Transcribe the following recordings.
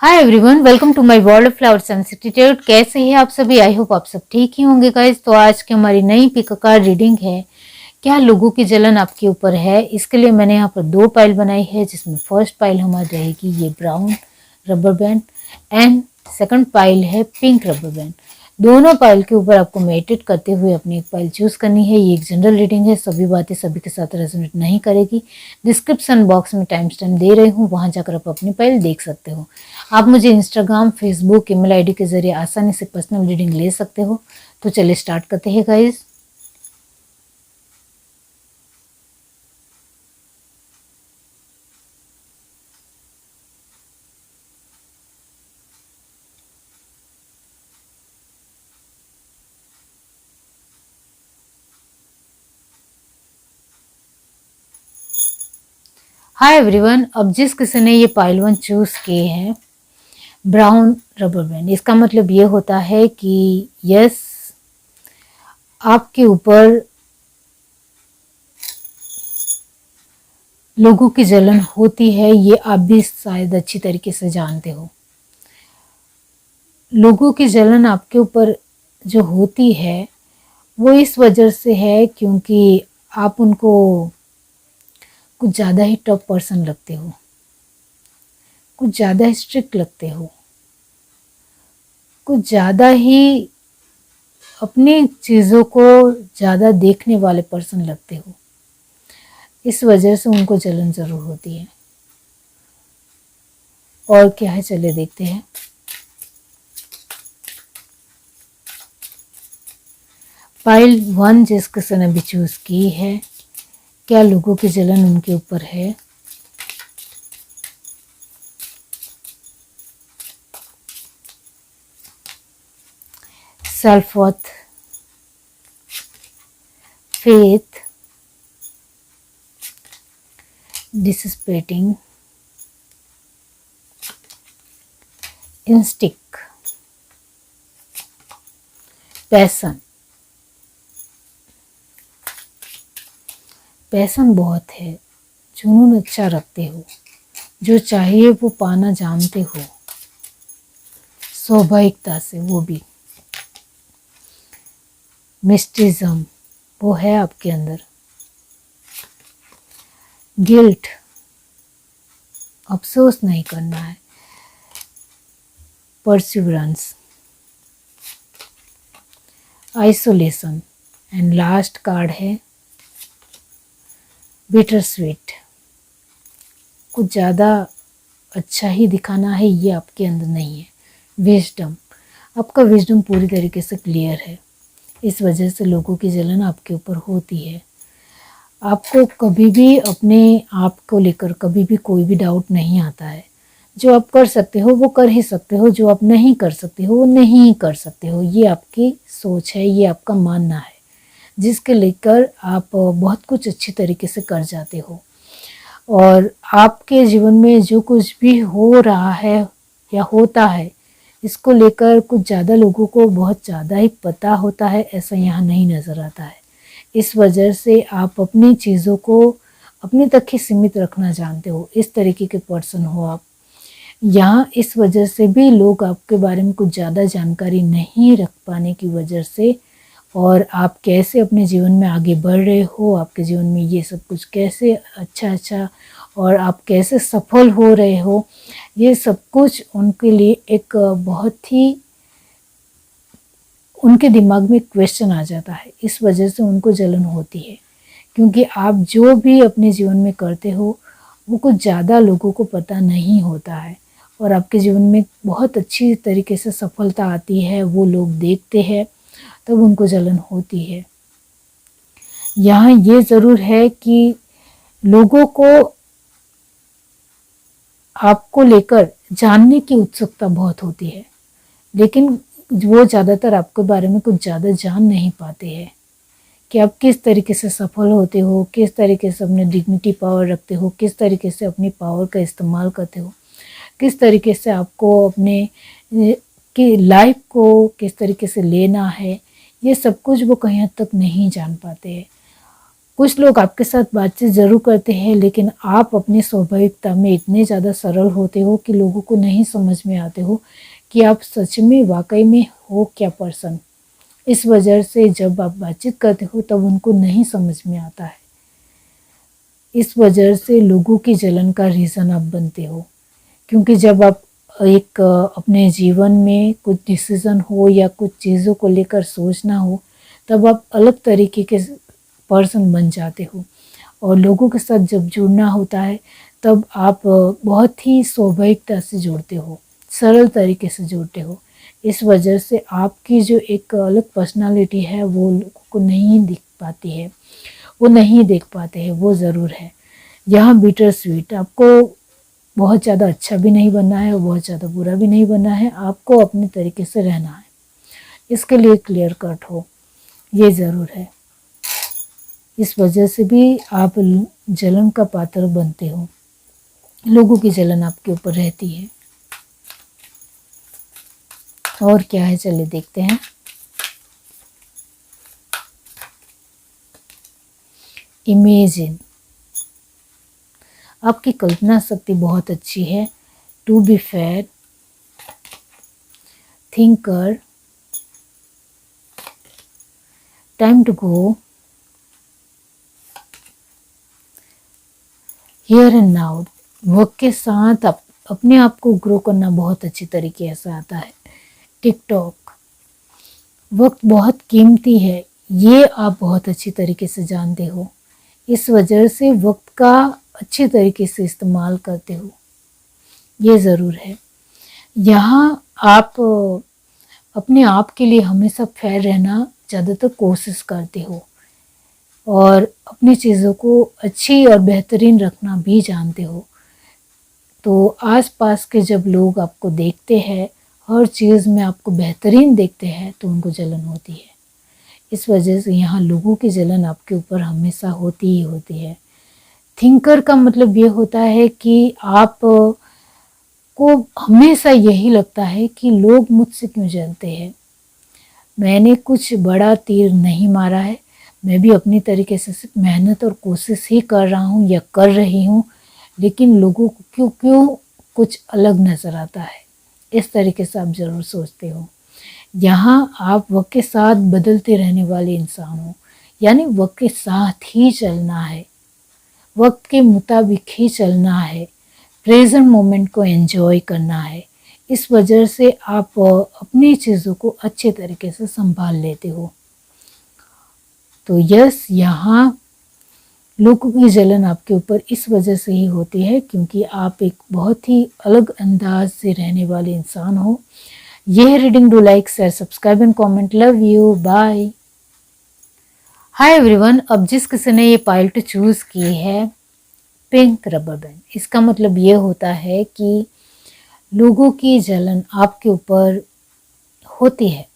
Hi everyone, welcome to my world of flowers institute. कैसे हैं आप सभी? आई होप आप सब ठीक ही होंगे गाइस। तो आज की हमारी नई पिक कार्ड रीडिंग है, क्या लोगों की जलन आपके ऊपर है। इसके लिए मैंने यहाँ पर दो पाइल बनाई है, जिसमें फर्स्ट पाइल हमारी रहेगी ये brown rubber band and second pile है पिंक रबर बैंड। दोनों पाइल के ऊपर आपको मेडिटेट करते हुए अपनी एक पाइल चूज करनी है। ये एक जनरल रीडिंग है, सभी बातें सभी के साथ रेजोनेट नहीं करेगी। डिस्क्रिप्शन बॉक्स में टाइम स्टैम्प दे रही हूँ, वहां जाकर आप अपनी पाइल देख सकते हो। आप मुझे इंस्टाग्राम, फेसबुक, ईमेल आईडी के जरिए आसानी से पर्सनल रीडिंग ले सकते हो। तो चलिए स्टार्ट करते हैं गाइज। हाय एवरीवन, अब जिस किसी ने ये पाइल वन चूज किए हैं ब्राउन रबर बैंड, इसका मतलब ये होता है कि यस, आपके ऊपर लोगों की जलन होती है। ये आप भी शायद अच्छी तरीके से जानते हो। लोगों की जलन आपके ऊपर जो होती है वो इस वजह से है क्योंकि आप उनको कुछ ज़्यादा ही टफ पर्सन लगते हो, कुछ ज़्यादा स्ट्रिक्ट लगते हो, कुछ ज़्यादा ही अपनी चीज़ों को ज़्यादा देखने वाले पर्सन लगते हो। इस वजह से उनको जलन ज़रूर होती है। और क्या है, चलिए देखते हैं। पाइल वन जिस किसी ने भी चूज की है, क्या लोगों की जलन उनके ऊपर है। Self worth, faith, dissipating, instinct, passion. Passion बहुत है, जुनून अच्छा रखते हो, जो चाहिए वो पाना जानते हो, स्वाभाविकता से। वो भी मिस्टिज्म वो है आपके अंदर। गिल्ट, अफसोस नहीं करना है। Perseverance, isolation and last card है बिटर स्वीट। कुछ ज़्यादा अच्छा ही दिखाना है, ये आपके अंदर नहीं है। विजडम, आपका विजडम पूरी तरीके से क्लियर है। इस वजह से लोगों की जलन आपके ऊपर होती है। आपको कभी भी अपने आप को लेकर कभी भी कोई भी डाउट नहीं आता है। जो आप कर सकते हो वो कर ही सकते हो, जो आप नहीं कर सकते हो वो नहीं कर सकते हो। ये आपकी सोच है, ये आपका मानना है, जिसके लेकर आप बहुत कुछ अच्छी तरीके से कर जाते हो। और आपके जीवन में जो कुछ भी हो रहा है या होता है, इसको लेकर कुछ ज़्यादा लोगों को बहुत ज़्यादा ही पता होता है, ऐसा यहाँ नहीं नज़र आता है। इस वजह से आप अपनी चीज़ों को अपने तक ही सीमित रखना जानते हो। इस तरीके के पर्सन हो आप। यहाँ इस वजह से भी लोग आपके बारे में कुछ ज़्यादा जानकारी नहीं रख पाने की वजह से, और आप कैसे अपने जीवन में आगे बढ़ रहे हो, आपके जीवन में ये सब कुछ कैसे अच्छा और आप कैसे सफल हो रहे हो, ये सब कुछ उनके लिए एक बहुत ही उनके दिमाग में क्वेश्चन आ जाता है। इस वजह से उनको जलन होती है, क्योंकि आप जो भी अपने जीवन में करते हो वो कुछ ज़्यादा लोगों को पता नहीं होता है, और आपके जीवन में बहुत अच्छी तरीके से सफलता आती है, वो लोग देखते हैं, तब उनको जलन होती है। यहाँ ये ज़रूर है कि लोगों को आपको लेकर जानने की उत्सुकता बहुत होती है, लेकिन वो ज़्यादातर आपके बारे में कुछ ज़्यादा जान नहीं पाते हैं कि आप किस तरीके से सफल होते हो, किस तरीके से अपने डिग्निटी पावर रखते हो, किस तरीके से अपनी पावर का इस्तेमाल करते हो, किस तरीके से आपको अपने कि लाइफ को किस तरीके से लेना है। ये सब कुछ वो कहीं हद तक नहीं जान पाते हैं। कुछ लोग आपके साथ बातचीत ज़रूर करते हैं, लेकिन आप अपनी स्वाभाविकता में इतने ज़्यादा सरल होते हो कि लोगों को नहीं समझ में आते हो कि आप सच में वाकई में हो क्या पर्सन। इस वजह से जब आप बातचीत करते हो तब उनको नहीं समझ में आता है। इस वजह से लोगों की जलन का रीज़न आप बनते हो, क्योंकि जब आप एक अपने जीवन में कुछ डिसीज़न हो या कुछ चीज़ों को लेकर सोचना हो, तब आप अलग तरीके के पर्सन बन जाते हो। और लोगों के साथ जब जुड़ना होता है तब आप बहुत ही स्वाभाविकता से जुड़ते हो, सरल तरीके से जुड़ते हो। इस वजह से आपकी जो एक अलग पर्सनालिटी है वो लोगों को नहीं दिख पाती है, वो नहीं देख पाते हैं, वो ज़रूर है। यहाँ बिटर स्वीट, आपको बहुत ज़्यादा अच्छा भी नहीं बनना है और बहुत ज़्यादा बुरा भी नहीं बनना है, आपको अपने तरीके से रहना है। इसके लिए क्लियर कट हो, ये ज़रूर है। इस वजह से भी आप जलन का पात्र बनते हो, लोगों की जलन आपके ऊपर रहती है। और क्या है, चलिए देखते हैं। इमेजिन, आपकी कल्पना शक्ति बहुत अच्छी है। To be fair, thinker, time to go, here and now. वक्त के साथ अपने आप को ग्रो करना बहुत अच्छी तरीके से आता है। टिकटॉक, वक्त बहुत कीमती है, ये आप बहुत अच्छी तरीके से जानते हो। इस वजह से वक्त का अच्छी तरीके से इस्तेमाल करते हो, ये ज़रूर है। यहाँ आप अपने आप के लिए हमेशा फेयर रहना ज़्यादातर कोशिश करते हो और अपनी चीज़ों को अच्छी और बेहतरीन रखना भी जानते हो। तो आसपास के जब लोग आपको देखते हैं, हर चीज़ में आपको बेहतरीन देखते हैं, तो उनको जलन होती है। इस वजह से यहाँ लोगों की जलन आपके ऊपर हमेशा होती ही होती है। थिंकर का मतलब ये होता है कि आप को हमेशा यही लगता है कि लोग मुझसे क्यों जलते हैं, मैंने कुछ बड़ा तीर नहीं मारा है, मैं भी अपनी तरीके से सिर्फ मेहनत और कोशिश ही कर रहा हूँ या कर रही हूँ, लेकिन लोगों को क्यों क्यों कुछ अलग नज़र आता है। इस तरीके से आप ज़रूर सोचते हो। यहाँ आप वक्त के साथ बदलते रहने वाले इंसान हो, यानी वक्त के साथ ही चलना है, वक्त के मुताबिक ही चलना है, प्रेजेंट मोमेंट को एंजॉय करना है। इस वजह से आप अपनी चीज़ों को अच्छे तरीके से संभाल लेते हो। तो यस, यहाँ लोगों की जलन आपके ऊपर इस वजह से ही होती है क्योंकि आप एक बहुत ही अलग अंदाज से रहने वाले इंसान हो। यह reading, do like, share, subscribe and comment. Love you, bye. Hi everyone, अब जिस किसी ने ये पाइल चूज़ की है पिंक रबर बैंड, इसका मतलब ये होता है कि लोगों की जलन आपके ऊपर होती है,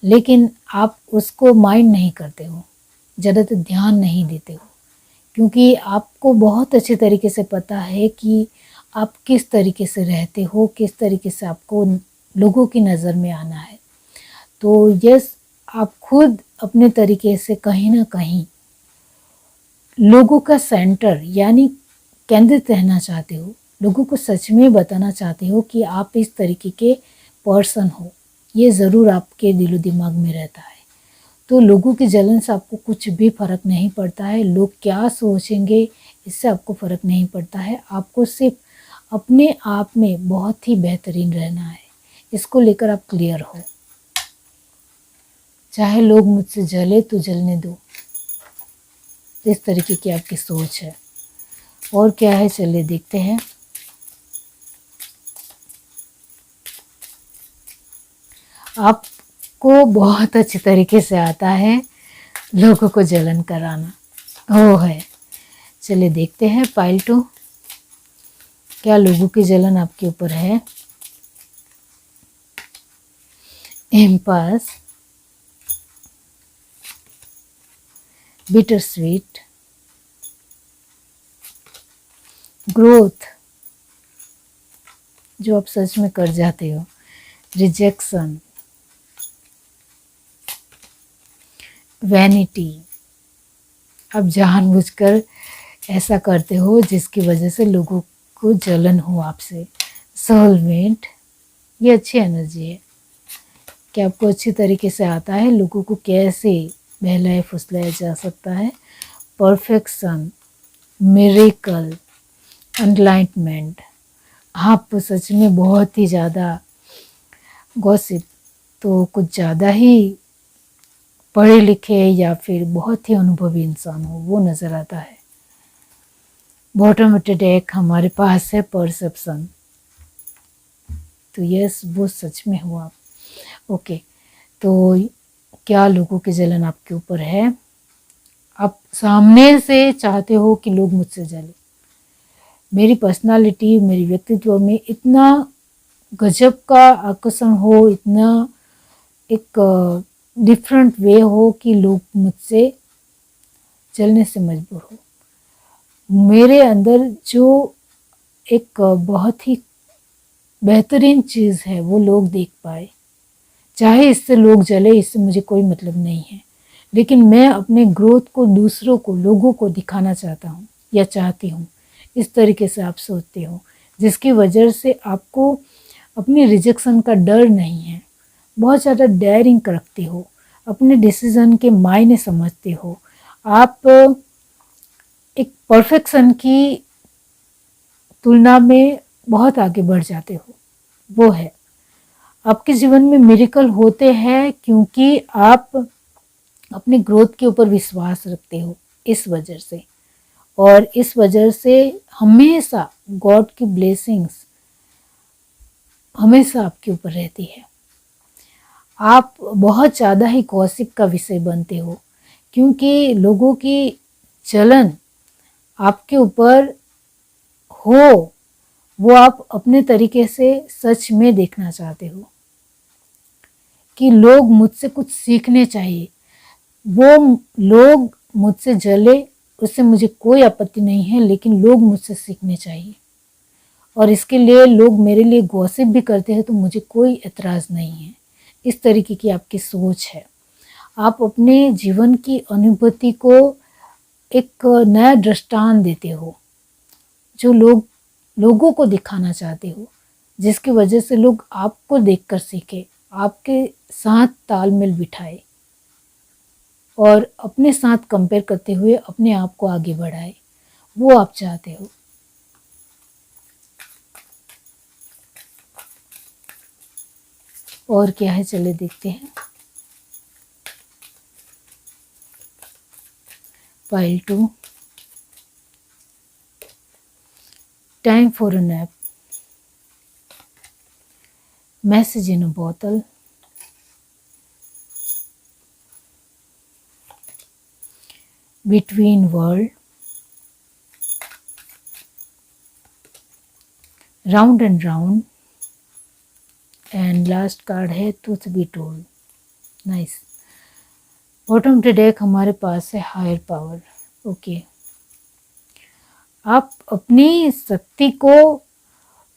लेकिन आप उसको माइंड नहीं करते हो, ज़्यादातर ध्यान नहीं देते हो, क्योंकि आपको बहुत अच्छे तरीके से पता है कि आप किस तरीके से रहते हो, किस तरीके से आपको लोगों की नज़र में आना है। तो यस, आप खुद अपने तरीके से कहीं ना कहीं लोगों का सेंटर यानी केंद्रित रहना चाहते हो, लोगों को सच में बताना चाहते हो कि आप इस तरीके के पर्सन हो, ये ज़रूर आपके दिलो दिमाग में रहता है। तो लोगों की जलन से आपको कुछ भी फ़र्क नहीं पड़ता है, लोग क्या सोचेंगे इससे आपको फ़र्क नहीं पड़ता है। आपको सिर्फ अपने आप में बहुत ही बेहतरीन रहना है, इसको लेकर आप क्लियर हो। चाहे लोग मुझसे जले तो जलने दो, इस तरीके की आपकी सोच है। और क्या है, चलिए देखते हैं। आपको बहुत अच्छे तरीके से आता है लोगों को जलन कराना, वो है। चलिए देखते हैं पाइल 2, क्या लोगों की जलन आपके ऊपर है। एम्पास, बिटर स्वीट, ग्रोथ, जो आप सच में कर जाते हो, रिजेक्शन, वैनिटी, आप जानबूझकर ऐसा करते हो जिसकी वजह से लोगों को जलन हो आपसे। सोलमेट, ये अच्छी एनर्जी है कि आपको अच्छी तरीके से आता है लोगों को कैसे बहलाया फुसलाया जा सकता है। Perfection, miracle, enlightenment. आप सच में बहुत ही ज़्यादा गॉसिप तो कुछ ज़्यादा ही पढ़े लिखे या फिर बहुत ही अनुभवी इंसान हो वो नज़र आता है। बॉटम ऑफ द डेक हमारे पास है परसेप्शन। तो यस, वो सच में हो आप। ओके, तो क्या लोगों की जलन आपके ऊपर है? आप सामने से चाहते हो कि लोग मुझसे जले। मेरी पर्सनालिटी, मेरी व्यक्तित्व में इतना गजब का आकर्षण हो, इतना एक डिफरेंट वे हो कि लोग मुझसे जलने से मजबूर हो। मेरे अंदर जो एक बहुत ही बेहतरीन चीज़ है वो लोग देख पाए। चाहे इससे लोग जले, इससे मुझे कोई मतलब नहीं है, लेकिन मैं अपने ग्रोथ को दूसरों को, लोगों को दिखाना चाहता हूँ या चाहती हूँ। इस तरीके से आप सोचते हो, जिसकी वजह से आपको अपनी रिजेक्शन का डर नहीं है। बहुत ज़्यादा डेयरिंग रखते हो, अपने डिसीज़न के मायने समझते हो। आप एक परफेक्शन की तुलना में बहुत आगे बढ़ जाते हो। वो है आपके जीवन में मिरेकल होते हैं क्योंकि आप अपने ग्रोथ के ऊपर विश्वास रखते हो, इस वजह से। और इस वजह से हमेशा गॉड की ब्लेसिंग्स हमेशा आपके ऊपर रहती है। आप बहुत ज़्यादा ही गॉसिप का विषय बनते हो क्योंकि लोगों की जलन आपके ऊपर हो वो आप अपने तरीके से सच में देखना चाहते हो कि लोग मुझसे कुछ सीखने चाहिए। वो लोग मुझसे जले, उससे मुझे कोई आपत्ति नहीं है, लेकिन लोग मुझसे सीखने चाहिए। और इसके लिए लोग मेरे लिए गॉसिप भी करते हैं तो मुझे कोई एतराज़ नहीं है। इस तरीके की आपकी सोच है। आप अपने जीवन की अनुभूति को एक नया दृष्टांत देते हो जो लोगों को दिखाना चाहते हो, जिसकी वजह से लोग आपको देखकर सीखे, आपके साथ तालमेल बिठाए और अपने साथ कंपेयर करते हुए अपने आप को आगे बढ़ाए। वो आप चाहते हो। और क्या है, चले देखते हैं। Pile 2, time for a nap, message in a bottle, between world, round and round, and last card है truth be told. Nice. Bottom of the deck हमारे पास है हायर पावर। ओके, आप अपनी शक्ति को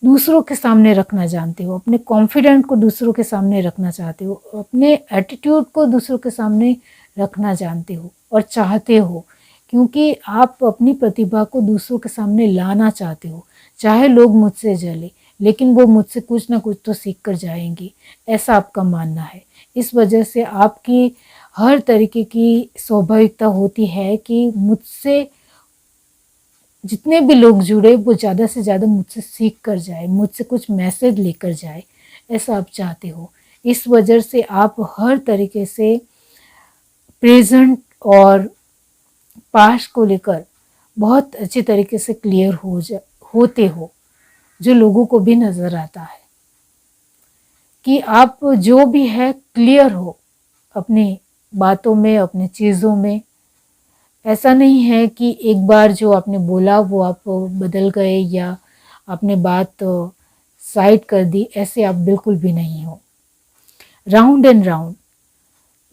दूसरों के सामने रखना जानते हो, अपने कॉन्फिडेंट को दूसरों के सामने रखना चाहते हो, अपने एटीट्यूड को दूसरों के सामने रखना जानते हो और चाहते हो, क्योंकि आप अपनी प्रतिभा को दूसरों के सामने लाना चाहते हो। चाहे लोग मुझसे जले, लेकिन वो मुझसे कुछ ना कुछ तो सीख कर जाएंगे, ऐसा आपका मानना है। इस वजह से आपकी हर तरीके की स्वाभाविकता होती है कि मुझसे जितने भी लोग जुड़े वो ज़्यादा से ज़्यादा मुझसे सीख कर जाए, मुझसे कुछ मैसेज लेकर जाए, ऐसा आप चाहते हो। इस वजह से आप हर तरीके से प्रेजेंट और पास्ट को लेकर बहुत अच्छी तरीके से क्लियर होते हो, जो लोगों को भी नज़र आता है कि आप जो भी है क्लियर हो अपनी बातों में, अपनी चीज़ों में। ऐसा नहीं है कि एक बार जो आपने बोला वो आप बदल गए या आपने बात साइड कर दी, ऐसे आप बिल्कुल भी नहीं हो। राउंड एंड राउंड,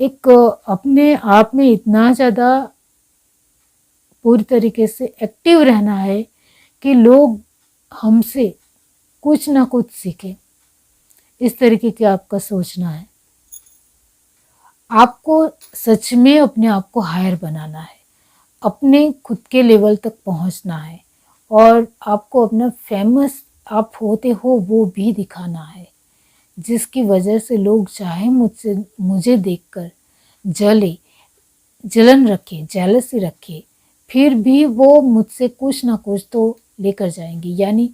एक अपने आप में इतना ज़्यादा पूरी तरीके से एक्टिव रहना है कि लोग हमसे कुछ ना कुछ सीखें। इस तरीके का आपका सोचना है। आपको सच में अपने आप को हायर बनाना है, अपने खुद के लेवल तक पहुंचना है और आपको अपना फेमस आप होते हो वो भी दिखाना है, जिसकी वजह से लोग चाहे मुझे देखकर जलन रखे, जेलसी रखे, फिर भी वो मुझसे कुछ ना कुछ तो लेकर जाएंगे, यानी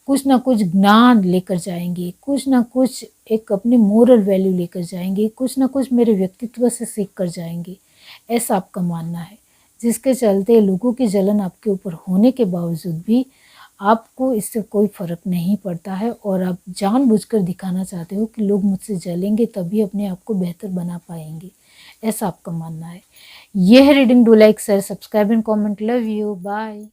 कुछ ना कुछ ज्ञान लेकर जाएंगे, कुछ ना कुछ एक अपनी मोरल वैल्यू लेकर जाएंगे, कुछ ना कुछ मेरे व्यक्तित्व से सीख कर जाएंगे, ऐसा आपका मानना है। जिसके चलते लोगों की जलन आपके ऊपर होने के बावजूद भी आपको इससे कोई फ़र्क नहीं पड़ता है और आप जानबूझकर दिखाना चाहते हो कि लोग मुझसे जलेंगे तभी अपने आप को बेहतर बना पाएंगे, ऐसा आपका मानना है। यह reading, do like, share, subscribe and comment. Love you, bye.